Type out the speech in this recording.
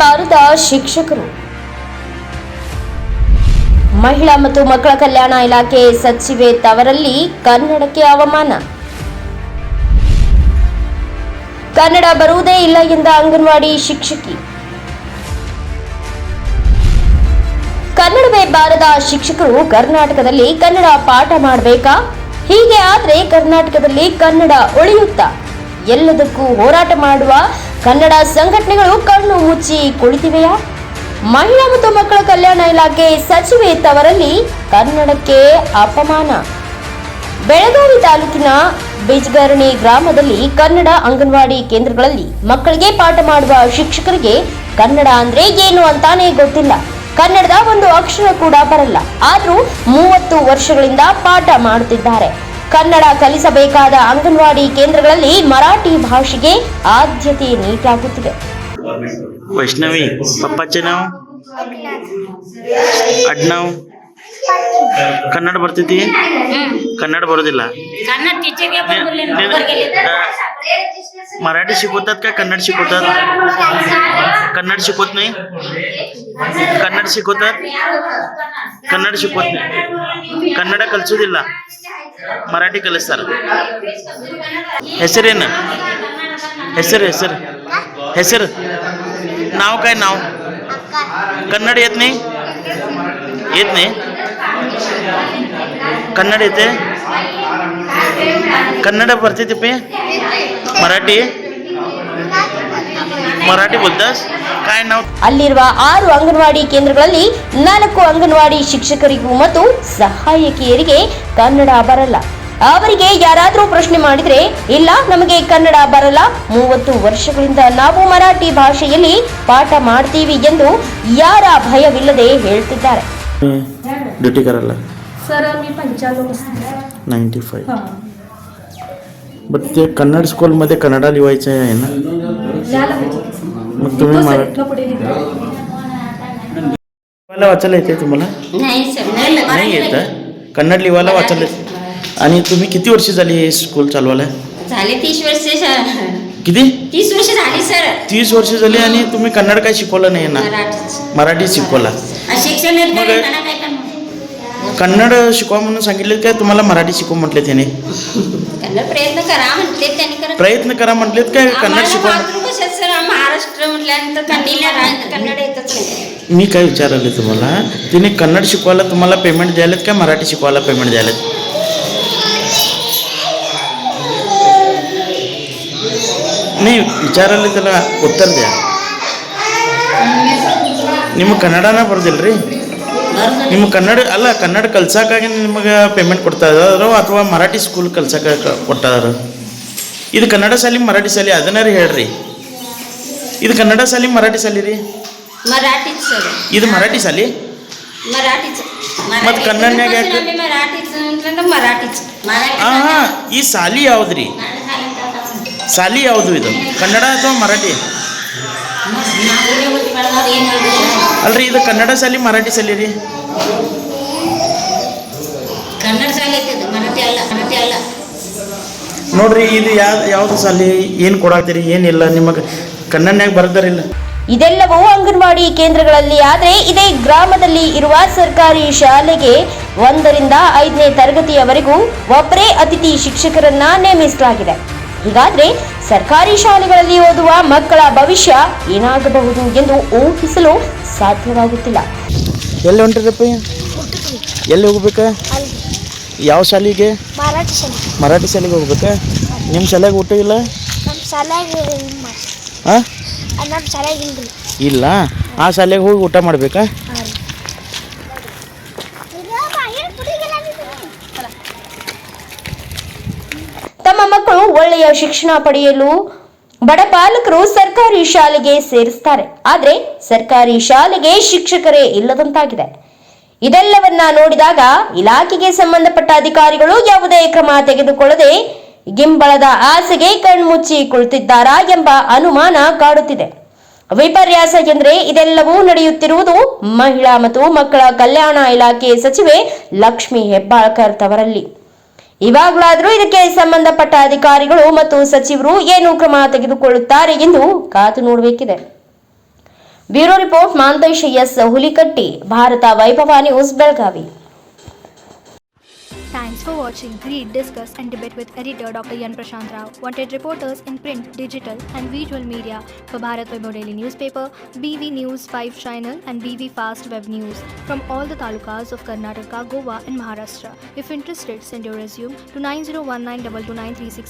ಬಾರದ ಶಿಕ್ಷಕರು. ಮಹಿಳಾ ಮತ್ತು ಮಕ್ಕಳ ಕಲ್ಯಾಣ ಇಲಾಖೆ ಸಚಿವೆ ತವರಲ್ಲಿ ಕನ್ನಡಕ್ಕೆ ಅವಮಾನ. ಕನ್ನಡ ಬರುವುದೇ ಇಲ್ಲ ಎಂದ ಅಂಗನವಾಡಿ ಶಿಕ್ಷಕಿ. ಕನ್ನಡವೇ ಬಾರದ ಶಿಕ್ಷಕರು ಕರ್ನಾಟಕದಲ್ಲಿ ಕನ್ನಡ ಪಾಠ ಮಾಡಬೇಕಾ? ಹೀಗೆ ಆದ್ರೆ ಕರ್ನಾಟಕದಲ್ಲಿ ಕನ್ನಡ ಉಳಿಯುತ್ತಾ? ಎಲ್ಲದಕ್ಕೂ ಹೋರಾಟ ಮಾಡುವ ಕನ್ನಡ ಸಂಘಟನೆಗಳು ಕಣ್ಣು ಮುಚ್ಚಿ ಕುಳಿತಿವೆಯಾ? ಮಹಿಳಾ ಮತ್ತು ಮಕ್ಕಳ ಕಲ್ಯಾಣ ಇಲಾಖೆ ಸಚಿವೆ ತವರಲ್ಲಿ ಕನ್ನಡಕ್ಕೆ ಅಪಮಾನ. ಬೆಳಗಾವಿ ತಾಲೂಕಿನ ಬಿಜ್ಗರಣಿ ಗ್ರಾಮದಲ್ಲಿ ಕನ್ನಡ ಅಂಗನವಾಡಿ ಕೇಂದ್ರಗಳಲ್ಲಿ ಮಕ್ಕಳಿಗೆ ಪಾಠ ಮಾಡುವ ಶಿಕ್ಷಕರಿಗೆ ಕನ್ನಡ ಅಂದ್ರೆ ಏನು ಅಂತಾನೆ ಗೊತ್ತಿಲ್ಲ. ಕನ್ನಡದ ಒಂದು ಅಕ್ಷರ ಕೂಡ ಬರಲ್ಲ. ಆದ್ರೂ 30 ವರ್ಷಗಳಿಂದ ಪಾಠ ಮಾಡುತ್ತಿದ್ದಾರೆ. ಕನ್ನಡ ಕಲಿಸಬೇಕಾದ ಅಂಗನವಾಡಿ ಕೇಂದ್ರಗಳಲ್ಲಿ ಮರಾಠಿ ಭಾಷೆಗೆ ಆದ್ಯತೆ ನೀಡಲಾಗುತ್ತಿದೆ. वैष्णवी, पप्पाचे नाव आडनाव कन्नड ಬರ್ತಿತಿ? कन्नड ಬರೋದಿಲ್ಲ. मराठी शिकवतात का कन्नड शिकवतात? कन्नड शिकवत नाही. कन्नड शिकवतात, कन्नड शिकवत नाही. कन्नड ಕಲಿಸೋದಿಲ್ಲ, ಮರಾಠಿ ಕಲಿಸ್ತಾರೆ. ಹೆಸರೇನು? ಹೆಸರು ಹೆಸರು ಹೆಸರು नाव काय? नाव कन्नड येत नाही? येत नाही? कन्नड येते? कन्नड ಬರ್ತಿತಿ पे? मराठी मराठी बोलतास? काय नाव? ಅಲ್ಲಿರುವ 6 ಅಂಗನವಾಡಿ ಕೇಂದ್ರಗಳಲ್ಲಿ 4 ಅಂಗನವಾಡಿ ಶಿಕ್ಷಕರಿಗೂ ಮತ್ತು ಸಹಾಯಕಿಯರಿಗೆ ಕನ್ನಡ ಬರಲ್ಲ. ಅವರಿಗೆ ಯಾರಾದರೂ ಪ್ರಶ್ನೆ ಮಾಡಿದ್ರೆ ಇಲ್ಲ ನಮಗೆ ಕನ್ನಡ ಬರಲ್ಲ, 30 ವರ್ಷಗಳಿಂದ ನಾವು ಮರಾಠಿ ಭಾಷೆಯಲ್ಲಿ ಪಾಠ ಮಾಡ್ತೀವಿ ಎಂದು ಯಾರ ಭಯವಿಲ್ಲದೆ ಹೇಳ್ತಿದ್ದಾರೆ. ड्युटी करायला सर मी 95 95. बट ते कन्नड स्कूलमध्ये कन्नडा लिहायचं आहे ना, मग तुम्ही मराठी लिहायला वाचायला येते तुम्हाला? नाही येतं कन्नड लिहायला वाचायला. आणि तुम्ही किती वर्ष झाली हे स्कूल चालवायला? झाले 30 वर्ष. किती? 30 वर्ष झाली सर. 30 वर्ष झाली आणि तुम्ही कन्नड काय शिकवलं नाही ना? मराठी शिकवला. शिक्षण कन्नड शिकवा म्हणून सांगितले काय तुम्हाला मराठी शिकव म्हटले त्याने? प्रयत्न करा म्हटले त्यांनी. प्रयत्न करा म्हटलेत काय कन्नड शिकवा? सर महाराष्ट्र म्हटल्यानंतर कन्नड येतच नाही. मी काय विचारले तुम्हाला, तिने कन्नड शिकवायला तुम्हाला पेमेंट द्यायलेत काय मराठी शिकवायला पेमेंट द्यायलेत? नाही ವಿಚಾರಲ್ಲಿ त्याला ಉತ್ತರ द्या. ನಿಮಗೆ ಕನ್ನಡನ ಬರೋದಿಲ್ಲ ರೀ? ನಿಮಗೆ ಕನ್ನಡ ಅಲ್ಲ, ಕನ್ನಡ ಕಲ್ಸಕ್ಕಾಗಿ ನಿಮಗೆ ಪೇಮೆಂಟ್ ಕೊಡ್ತಾ ಇದ್ದಾರೋ ಅಥವಾ ಮರಾಠಿ ಸ್ಕೂಲ್ ಕಲ್ಸಕ್ಕೆ ಕೊಟ್ಟಾರ? ಇದು ಕನ್ನಡ ಶಾಲೆ ಮರಾಠಿ ಶಾಲೆ ಅದನ್ನ ರೀ ಹೇಳ್ರಿ. ಇದು ಕನ್ನಡ ಶಾಲೆ ಮರಾಠಿ ಶಾಲೆ ರೀ? ಮರಾಠಿ ಸರ್. ಇದು ಮರಾಠಿ ಶಾಲೆ? ಮರಾಠಿ. ಮತ್ತು ಕನ್ನಡನ್ಯಾಗ ಯಾಕೆ? ಮರಾಠಿ. ಹಾಂ, ಈ ಶಾಲೆ ಯಾವ್ದು ರೀ? ಶಾಲೆ ಯಾವುದು ಇದು, ಕನ್ನಡ ಅಥವಾ ಮರಾಠಿ? ಅಲ್ರಿ ಇದು ಕನ್ನಡ ಶಾಲೆ ಮರಾಠಿ ಶಾಲೆ ರೀ? ಕನ್ನಡ ಶಾಲೆ ಮರಾಠಿ ಅಲ್ಲ. ಮರಾಠಿ ಅಲ್ಲ ನೋಡ್ರಿ, ಇದು ಯಾವ್ದು ಶಾಲೆ, ಏನು ಕೊಡಾಕ್ತೀರಿ, ಏನಿಲ್ಲ, ನಿಮಗೆ ಕನ್ನಡನ್ಯಾಗ ಬರ್ದಾರಿಲ್ಲ. ಇದೆಲ್ಲವೂ ಅಂಗನವಾಡಿ ಕೇಂದ್ರಗಳಲ್ಲಿ. ಆದರೆ ಇದೇ ಗ್ರಾಮದಲ್ಲಿ ಇರುವ ಸರ್ಕಾರಿ ಶಾಲೆಗೆ 1ರಿಂದ 5ನೇ ತರಗತಿಯವರೆಗೂ ಒಬ್ಬರೇ ಅತಿಥಿ ಶಿಕ್ಷಕರನ್ನ ನೇಮಿಸಲಾಗಿದೆ. ಹೀಗಾದ್ರೆ ಸರ್ಕಾರಿ ಶಾಲೆಗಳಲ್ಲಿ ಓದುವ ಮಕ್ಕಳ ಭವಿಷ್ಯ ಏನಾಗಬಹುದು ಎಂದು ಊಹಿಸಲು ಸಾಧ್ಯವಾಗುತ್ತಿಲ್ಲ. ಎಲ್ಲಿ ಹೊಂಟ್ರಪ್ಪ? ಎಲ್ಲಿ ಹೋಗ್ಬೇಕಾ? ಯಾವ ಶಾಲೆಗೆ? ಮರಾಠಿ ಶಾಲೆಗೆ ಹೋಗ್ಬೇಕಾ? ನಿಮ್ಮ ಶಾಲೆಗೆ ಊಟ ಇಲ್ಲ? ಹಾಂ, ಇಲ್ಲ. ಆ ಶಾಲೆಗೆ ಹೋಗಿ ಊಟ ಮಾಡಬೇಕಾ? ತಮ್ಮ ಮಕ್ಕಳು ಒಳ್ಳೆಯ ಶಿಕ್ಷಣ ಪಡೆಯಲು ಬಡ ಪಾಲಕರು ಸರ್ಕಾರಿ ಶಾಲೆಗೆ ಸೇರಿಸ್ತಾರೆ. ಆದ್ರೆ ಸರ್ಕಾರಿ ಶಾಲೆಗೆ ಶಿಕ್ಷಕರೇ ಇಲ್ಲದಂತಾಗಿದೆ. ಇದೆಲ್ಲವನ್ನ ನೋಡಿದಾಗ ಇಲಾಖೆಗೆ ಸಂಬಂಧಪಟ್ಟ ಅಧಿಕಾರಿಗಳು ಯಾವುದೇ ಕ್ರಮ ತೆಗೆದುಕೊಳ್ಳದೆ ಗಿಂಬಳದ ಆಸೆಗೆ ಕಣ್ಮುಚ್ಚಿ ಕುಳಿತಿದ್ದಾರಾ ಎಂಬ ಅನುಮಾನ ಕಾಡುತ್ತಿದೆ. ವಿಪರ್ಯಾಸ ಎಂದರೆ ಇದೆಲ್ಲವೂ ನಡೆಯುತ್ತಿರುವುದು ಮಹಿಳಾ ಮತ್ತು ಮಕ್ಕಳ ಕಲ್ಯಾಣ ಇಲಾಖೆ ಸಚಿವೆ ಲಕ್ಷ್ಮಿ ಹೆಬ್ಬಾಳ್ಕರ್ ತವರಲ್ಲಿ. ಇವಾಗಲಾದರೂ ಇದಕ್ಕೆ ಸಂಬಂಧಪಟ್ಟ ಅಧಿಕಾರಿಗಳು ಮತ್ತು ಸಚಿವರು ಏನು ಕ್ರಮ ತೆಗೆದುಕೊಳ್ಳುತ್ತಾರೆ ಎಂದು ಕಾದು ನೋಡಬೇಕಿದೆ. Bureau report Mantesh S Hulikatti, Bharat Vaibhav news, Belagavi. Thanks for watching. Read, discuss and debate with editor Dr. Yan Prashant Rao. Wanted reporters in print, digital and visual media for Bharat Vaibhav Daily Newspaper, BV News 5 Channel and BV Fast Web News from all the talukas of Karnataka, Goa and Maharashtra. If interested, send your resume to 9019229369.